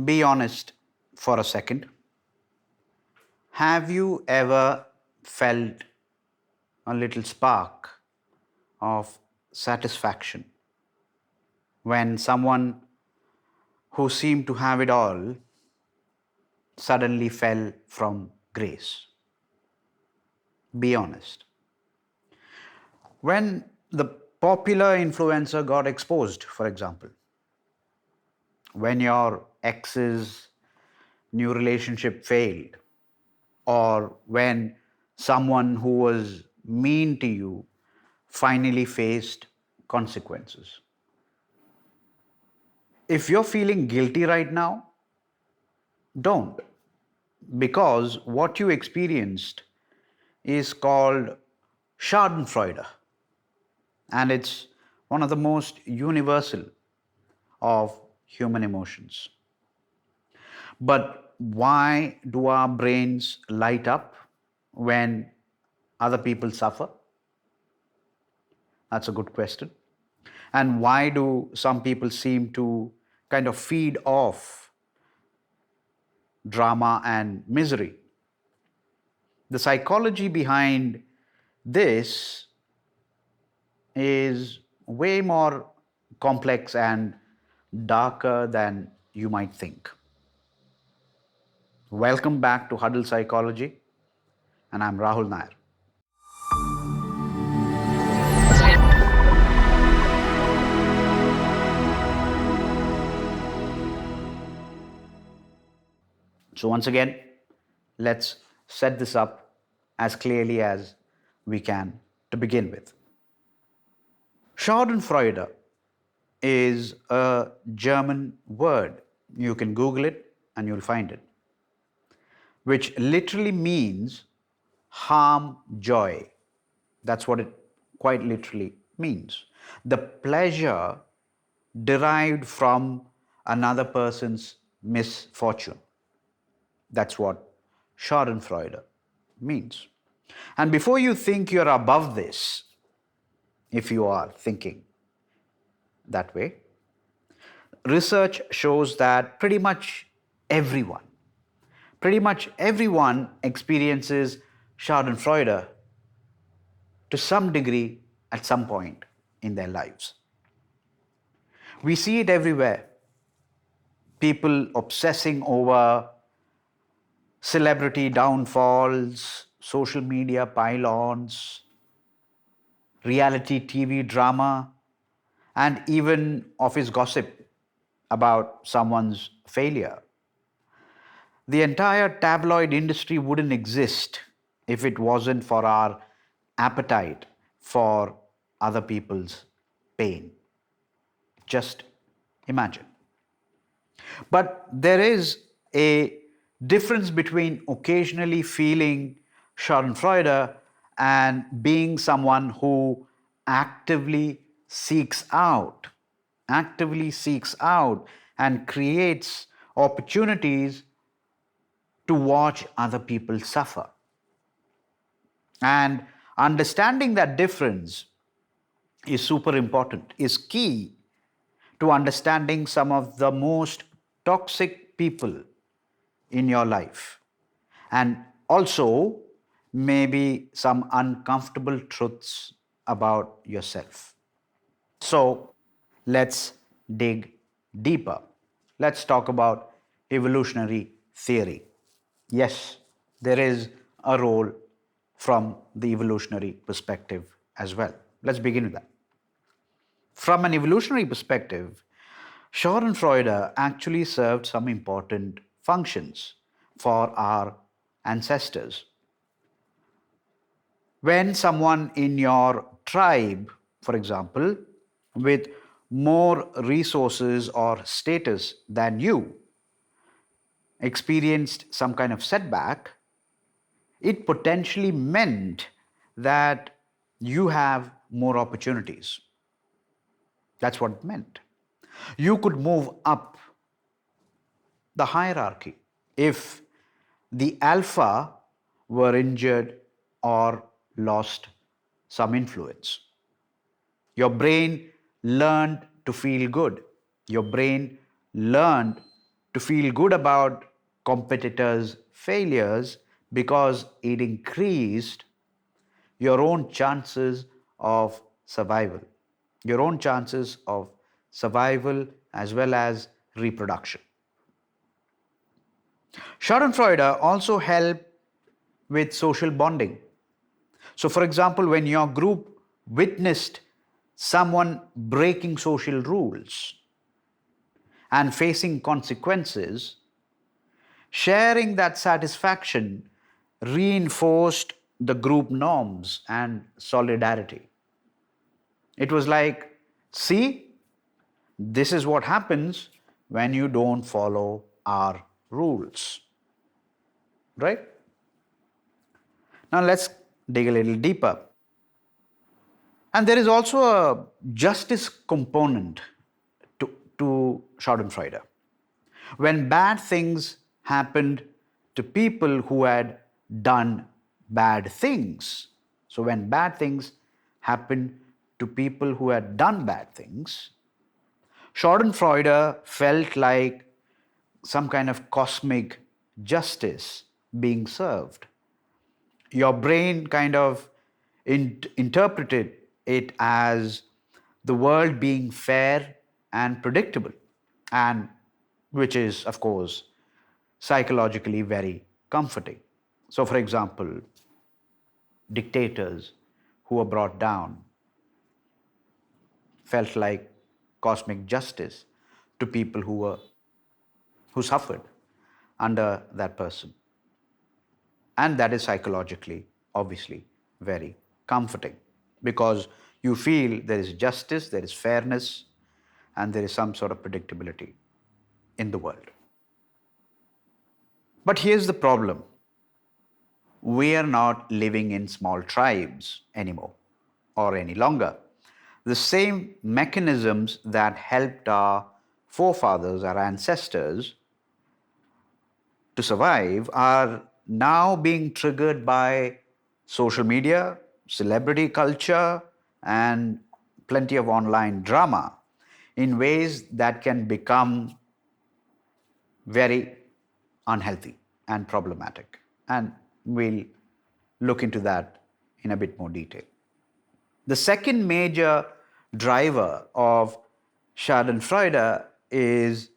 be honest for a second. Have you ever felt a little spark of satisfaction when someone who seemed to have it all suddenly fell from grace? Be honest. When the popular influencer got exposed, for example, when your ex's new relationship failed, or when someone who was mean to you finally faced consequences. If you're feeling guilty right now, don't, because what you experienced is called Schadenfreude, and it's one of the most universal of human emotions. But why do our brains light up when other people suffer? That's a good question. And why do some people seem to kind of feed off drama and misery? The psychology behind this is way more complex and darker than you might think. Welcome back to Huddle Psychology, and I'm Rahul Nair. So, once again, let's set this up as clearly as we can to begin with. Schadenfreude is a German word. You can Google it and you'll find it, which literally means harm joy. That's what it quite literally means. The pleasure derived from another person's misfortune. That's what Schadenfreude means. And before you think you're above this, if you are thinking that way, research shows that pretty much everyone experiences Schadenfreude to some degree at some point in their lives. We see it everywhere. People obsessing over celebrity downfalls, social media pile-ons, reality TV drama, and even office gossip about someone's failure. The entire tabloid industry wouldn't exist if it wasn't for our appetite for other people's pain. Just imagine. But there is a difference between occasionally feeling Schadenfreude and being someone who actively seeks out, and creates opportunities to watch other people suffer. And understanding that difference is super important, is key to understanding some of the most toxic people in your life, and also maybe some uncomfortable truths about yourself. So let's dig deeper. Let's talk about evolutionary theory. Yes, there is a role from the evolutionary perspective as well. Let's begin with that. From an evolutionary perspective, Schadenfreude actually served some important functions for our ancestors. When someone in your tribe, for example, with more resources or status than you, experienced some kind of setback, it potentially meant that you have more opportunities. That's what it meant. You could move up the hierarchy if the alpha were injured or lost some influence. Your brain learned to feel good. Your brain learned to feel good about competitors' failures because it increased your own chances of survival, your own chances of survival as well as reproduction. Schadenfreude also help with social bonding. So, for example, when your group witnessed someone breaking social rules and facing consequences, sharing that satisfaction reinforced the group norms and solidarity. It was like, see, this is what happens when you don't follow our rules, right? Now let's dig a little deeper. And there is also a justice component to Schadenfreude. When bad things happened to people who had done bad things, so when bad things happened to people who had done bad things, Schadenfreude felt like some kind of cosmic justice being served. Your brain kind of interpreted it as the world being fair and predictable, and which is, of course, psychologically very comforting. So, for example, dictators who were brought down felt like cosmic justice to people who suffered under that person. And that is psychologically, obviously, very comforting because you feel there is justice, there is fairness, and there is some sort of predictability in the world. But here's the problem: we are not living in small tribes anymore or any longer. The same mechanisms that helped our forefathers, our ancestors, to survive are now being triggered by social media, celebrity culture, and plenty of online drama in ways that can become very unhealthy and problematic. And we'll look into that in a bit more detail. The second major driver of Schadenfreude is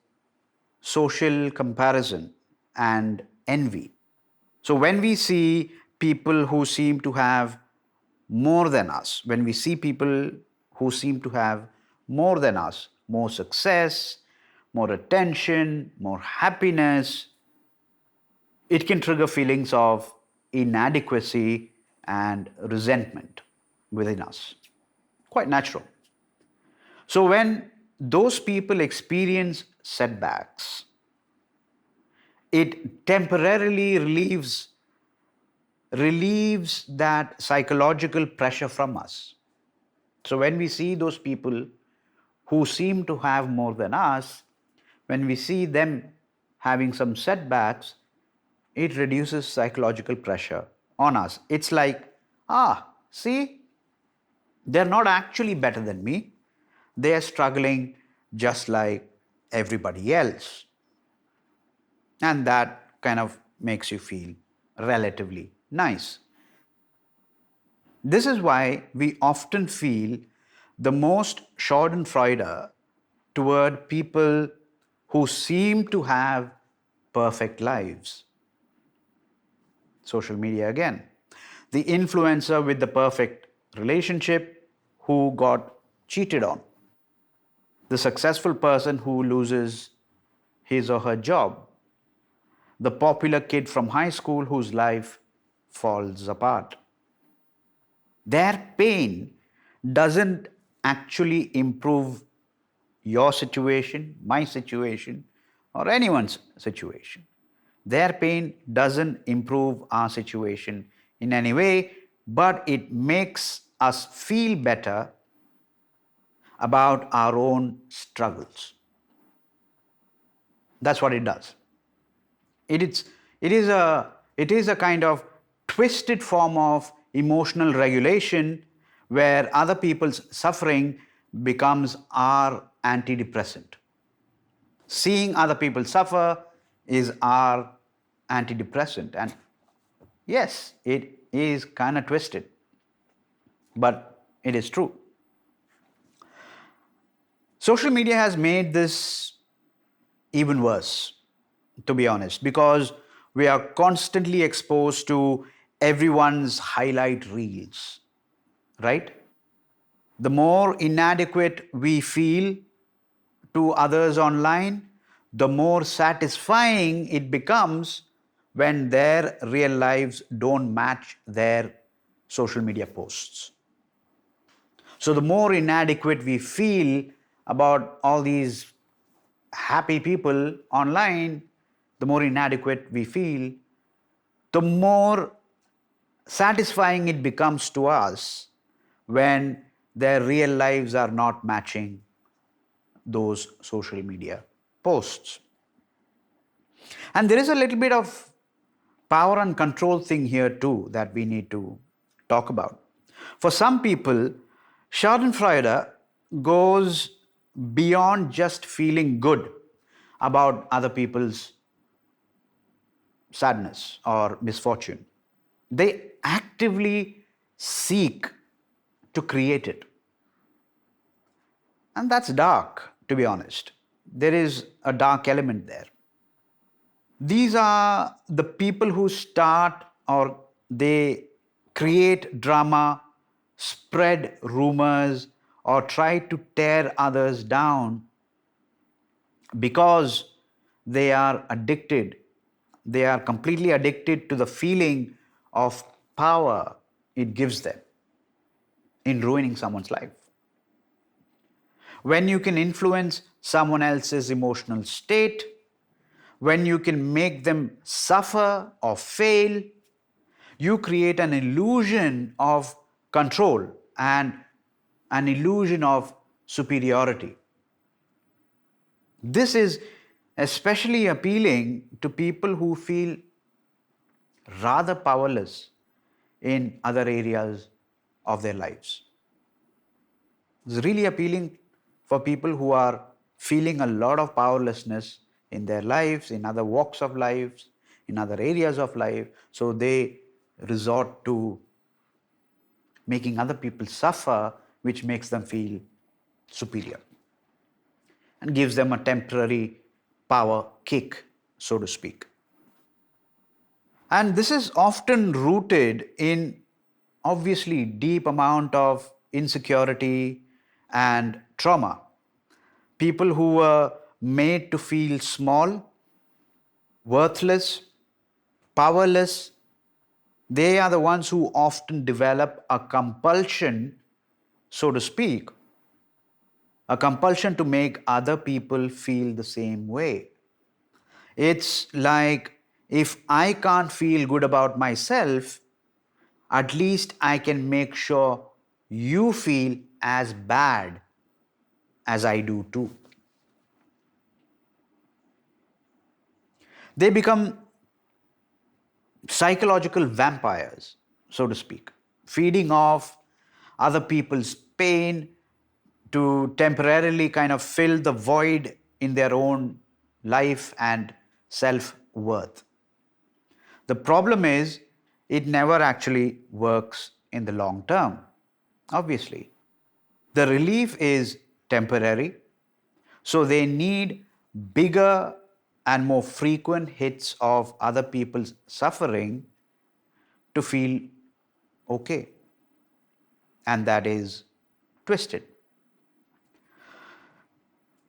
social comparison and envy. So when we see people who seem to have more than us, when we see people who seem to have more than us, more success, more attention, more happiness, it can trigger feelings of inadequacy and resentment within us. Quite natural. So when those people experience setbacks, it temporarily relieves that psychological pressure from us. So when we see those people who seem to have more than us, when we see them having some setbacks, it reduces psychological pressure on us. It's like, see, they're not actually better than me. They are struggling just like everybody else. And that kind of makes you feel relatively nice. This is why we often feel the most Schadenfreude toward people who seem to have perfect lives. Social media again. The influencer with the perfect relationship who got cheated on. The successful person who loses his or her job. The popular kid from high school whose life falls apart. Their pain doesn't actually improve your situation, my situation, or anyone's situation. Their pain doesn't improve our situation in any way, but it makes us feel better about our own struggles. That's what it does. It is, it is a kind of twisted form of emotional regulation where other people's suffering becomes our antidepressant. Seeing other people suffer is our antidepressant. And yes, it is kind of twisted, but it is true. Social media has made this even worse, to be honest, because we are constantly exposed to everyone's highlight reels, right? The more inadequate we feel to others online, the more satisfying it becomes when their real lives don't match their social media posts. So, the more inadequate we feel about all these happy people online, the more inadequate we feel, the more satisfying it becomes to us when their real lives are not matching those social media posts. And there is a little bit of power and control thing here too that we need to talk about. For some people, Schadenfreude goes beyond just feeling good about other people's sadness or misfortune. They actively seek to create it. And that's dark, to be honest. There is a dark element there. These are the people who start or they create drama, spread rumors, or try to tear others down because they are addicted. They are completely addicted to the feeling of power it gives them in ruining someone's life. When you can influence someone else's emotional state, when you can make them suffer or fail, you create an illusion of control and an illusion of superiority. This is especially appealing to people who feel rather powerless in other areas of their lives. It's really appealing for people who are feeling a lot of powerlessness in their lives, in other walks of lives, in other areas of life. So they resort to making other people suffer, which makes them feel superior and gives them a temporary power kick, so to speak. And this is often rooted in obviously deep amount of insecurity and trauma. People who were made to feel small, worthless, powerless, they are the ones who often develop a compulsion, so to speak, a compulsion to make other people feel the same way. It's like if I can't feel good about myself, at least I can make sure you feel as bad as I do too. They become psychological vampires, so to speak, feeding off other people's pain to temporarily kind of fill the void in their own life and self worth. The problem is, it never actually works in the long term, obviously. The relief is temporary, so they need bigger and more frequent hits of other people's suffering to feel okay. And that is twisted.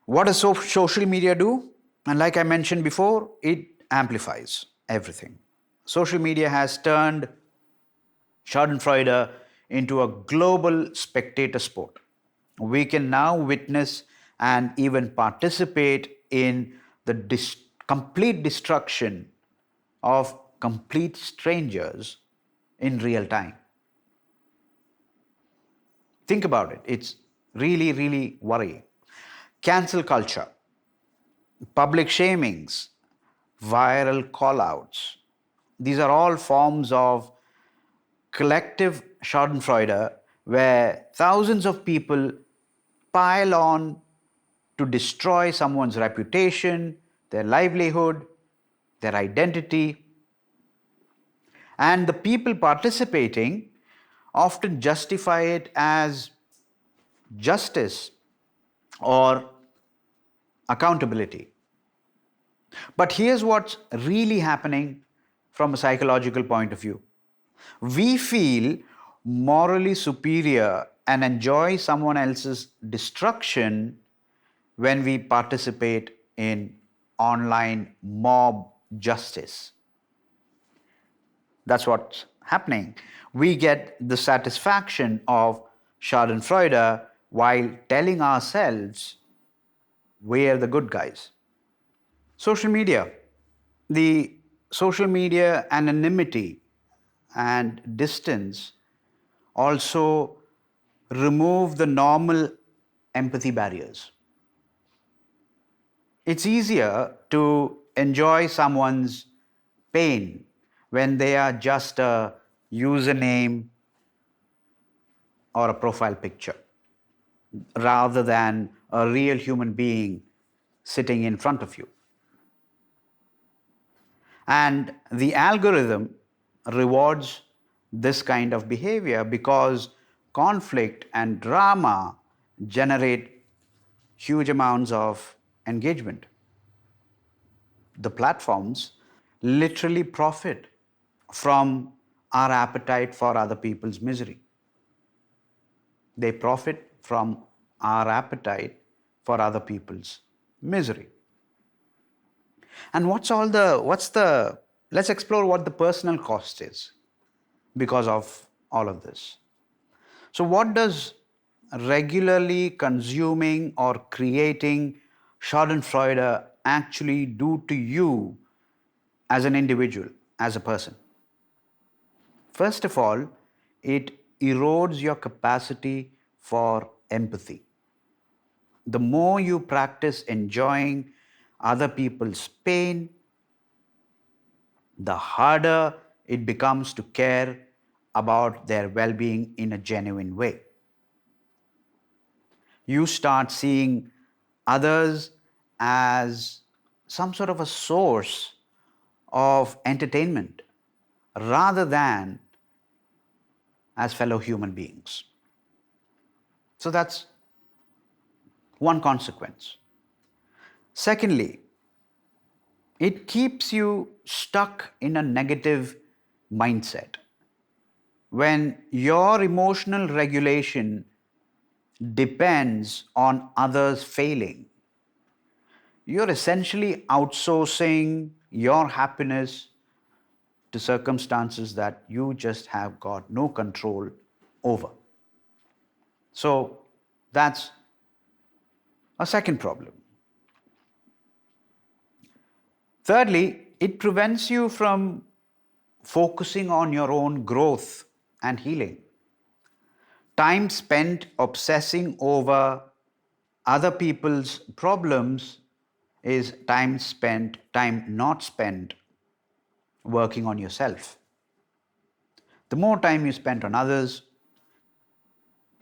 What does social media do? And like I mentioned before, it amplifies everything. Social media has turned Schadenfreude into a global spectator sport. We can now witness and even participate in the complete destruction of complete strangers in real time. Think about it. It's really, really worrying. Cancel culture, public shamings, viral callouts. These are all forms of collective Schadenfreude where thousands of people pile on to destroy someone's reputation, their livelihood, their identity. And the people participating often justify it as justice or accountability. But here's what's really happening from a psychological point of view. We feel morally superior and enjoy someone else's destruction when we participate in online mob justice. That's what's happening. We get the satisfaction of Schadenfreude while telling ourselves we're the good guys. Social media. The social media anonymity and distance also remove the normal empathy barriers. It's easier to enjoy someone's pain when they are just a username or a profile picture rather than a real human being sitting in front of you. And the algorithm rewards this kind of behavior because conflict and drama generate huge amounts of engagement. The platforms literally profit from our appetite for other people's misery. They profit from our appetite for other people's misery. And let's explore what the personal cost is because of all of this. So, what does regularly consuming or creating Schadenfreude actually do to you as an individual, as a person? First of all, it erodes your capacity for empathy. The more you practice enjoying other people's pain, the harder it becomes to care about their well being in a genuine way. You start seeing others as some sort of a source of entertainment rather than as fellow human beings. So that's one consequence. Secondly, it keeps you stuck in a negative mindset. When your emotional regulation depends on others failing, you're essentially outsourcing your happiness to circumstances that you just have got no control over. So that's a second problem. Thirdly, it prevents you from focusing on your own growth and healing. Time spent obsessing over other people's problems is time not spent working on yourself. The more time you spend on others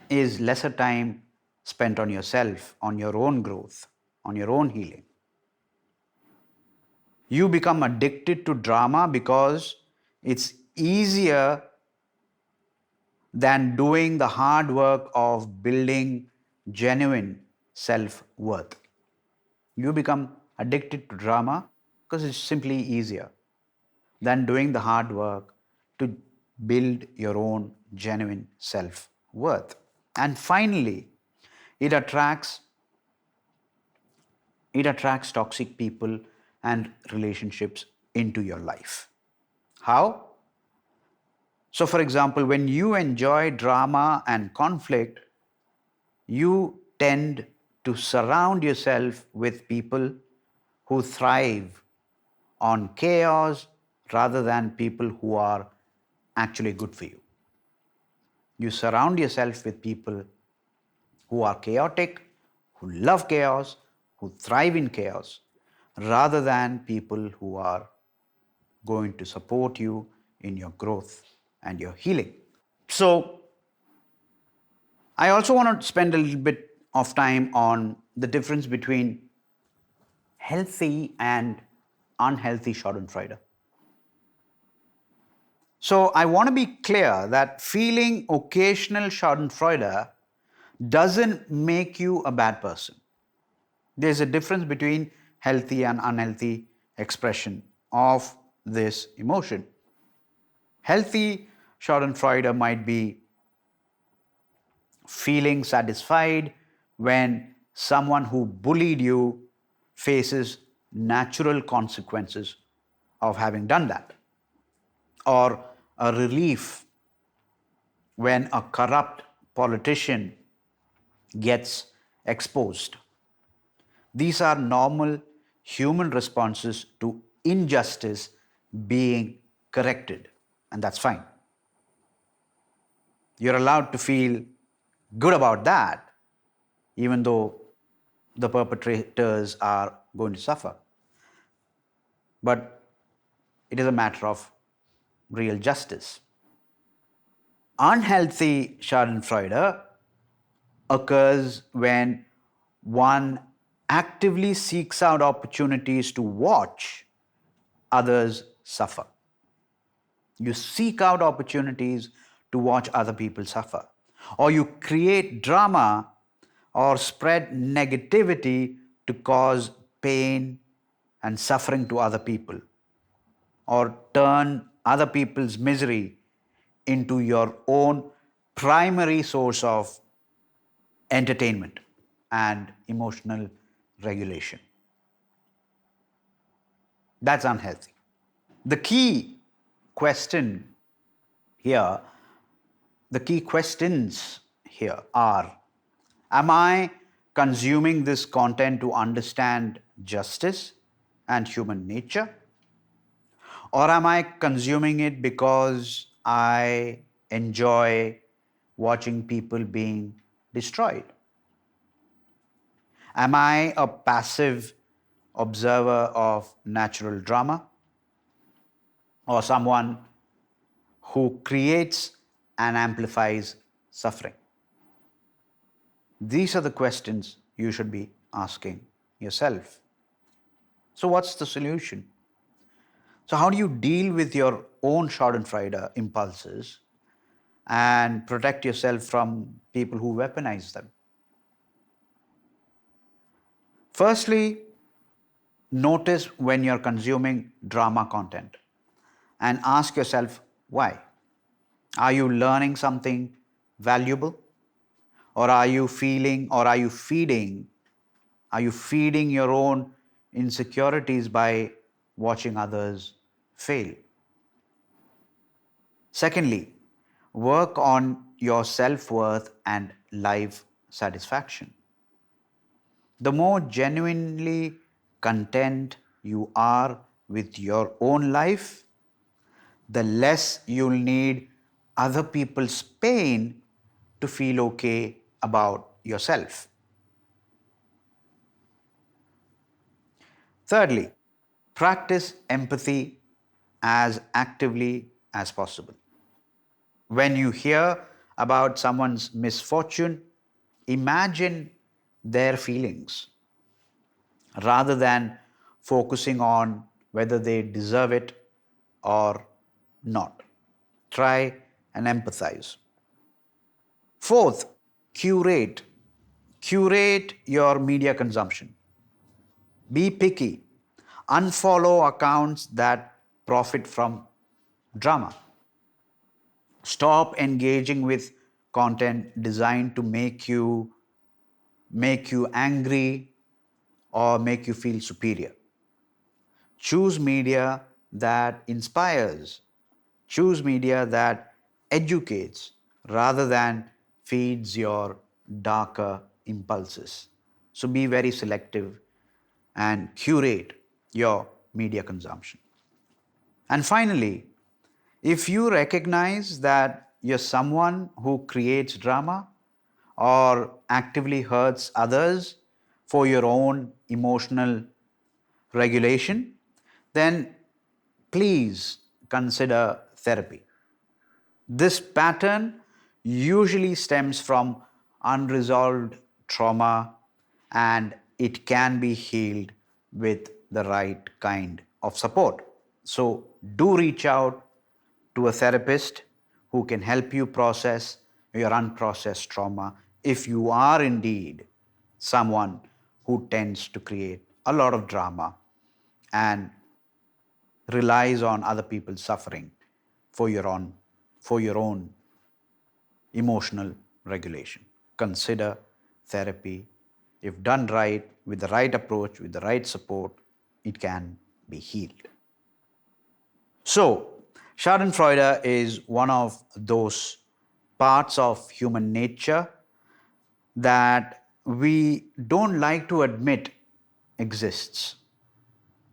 is lesser time spent on yourself, on your own growth, on your own healing. You become addicted to drama because it's easier than doing the hard work of building genuine self-worth. You become addicted to drama because it's simply easier than doing the hard work to build your own genuine self-worth. And finally, it attracts toxic people and relationships into your life. How? So, for example, when you enjoy drama and conflict, you tend to surround yourself with people who thrive on chaos rather than people who are actually good for you. You surround yourself with people who are chaotic, who love chaos, who thrive in chaos, rather than people who are going to support you in your growth and your healing. So, I also want to spend a little bit of time on the difference between healthy and unhealthy Schadenfreude. So I want to be clear that feeling occasional Schadenfreude doesn't make you a bad person. There's a difference between healthy and unhealthy expression of this emotion. Healthy Schadenfreude might be feeling satisfied when someone who bullied you faces natural consequences of having done that, or a relief when a corrupt politician gets exposed. These are normal human responses to injustice being corrected, and that's fine. You're allowed to feel good about that, even though the perpetrators are going to suffer. But it is a matter of real justice. Unhealthy Schadenfreude occurs when one actively seeks out opportunities to watch others suffer. You seek out opportunities to watch other people suffer, or you create drama or spread negativity to cause pain and suffering to other people, or turn other people's misery into your own primary source of entertainment and emotional regulation. That's unhealthy. The key question here, the key questions here are: am I consuming this content to understand justice and human nature? Or am I consuming it because I enjoy watching people being destroyed? Am I a passive observer of natural drama, or someone who creates and amplifies suffering? These are the questions you should be asking yourself. So, what's the solution? So, how do you deal with your own Schadenfreude impulses and protect yourself from people who weaponize them? Firstly, notice when you're consuming drama content and ask yourself why. Are you learning something valuable? Or are you feeling, or are you feeding your own insecurities by watching others fail? Secondly, work on your self worth and life satisfaction. The more genuinely content you are with your own life, the less you'll need other people's pain to feel okay about yourself. Thirdly, practice empathy as actively as possible. When you hear about someone's misfortune, imagine their feelings rather than focusing on whether they deserve it or not. Try and empathize. Fourth, curate. Curate your media consumption. Be picky. Unfollow accounts that profit from drama. Stop engaging with content designed to make you angry or make you feel superior. Choose media that inspires. Choose media that educates rather than feeds your darker impulses. So be very selective and curate your media consumption. And finally, if you recognize that you're someone who creates drama or actively hurts others for your own emotional regulation, then please consider therapy. This pattern usually stems from unresolved trauma, and it can be healed with the right kind of support. So, do reach out to a therapist who can help you process your unprocessed trauma if you are indeed someone who tends to create a lot of drama and relies on other people's suffering for your own emotional regulation. Consider therapy. If done right, with the right approach, with the right support, it can be healed. So, Schadenfreude is one of those parts of human nature that we don't like to admit exists.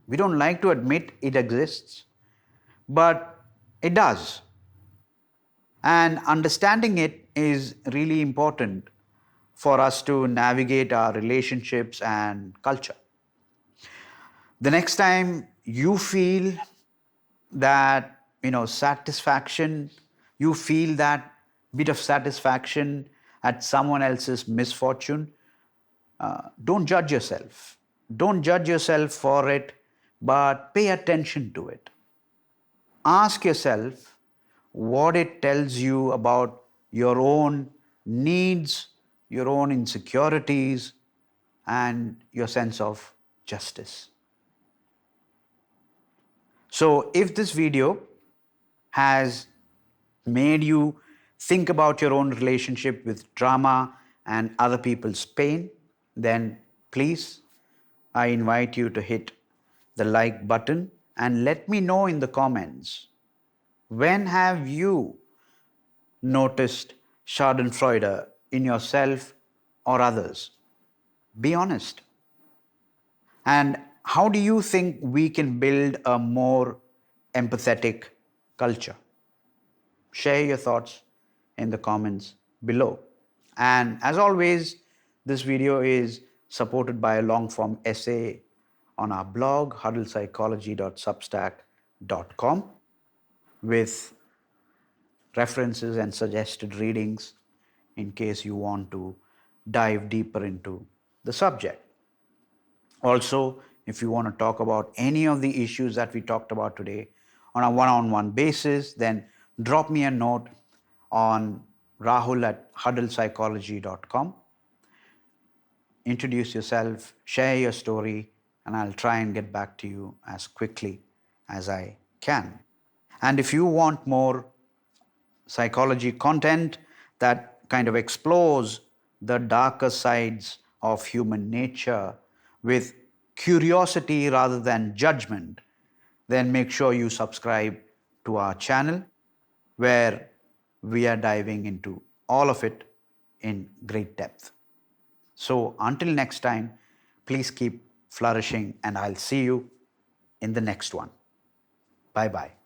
We don't like to admit it exists, but it does. And understanding it is really important for us to navigate our relationships and culture. The next time you feel that, satisfaction, you feel that bit of satisfaction at someone else's misfortune, don't judge yourself. Don't judge yourself for it, but pay attention to it. Ask yourself what it tells you about your own needs, your own insecurities, and your sense of justice. So, if this video has made you think about your own relationship with drama and other people's pain, then please, I invite you to hit the like button and let me know in the comments, when have you noticed Schadenfreude in yourself or others? Be honest. And how do you think we can build a more empathetic culture? Share your thoughts in the comments below. And as always, this video is supported by a long form essay on our blog, huddlepsychology.substack.com, with references and suggested readings in case you want to dive deeper into the subject. Also, if you want to talk about any of the issues that we talked about today on a one-on-one basis, then drop me a note on rahul@huddlepsychology.com. Introduce yourself, share your story, and I'll try and get back to you as quickly as I can. And if you want more psychology content that kind of explores the darker sides of human nature with curiosity rather than judgment, then make sure you subscribe to our channel, where we are diving into all of it in great depth. So until next time, please keep flourishing, and I'll see you in the next one. Bye bye.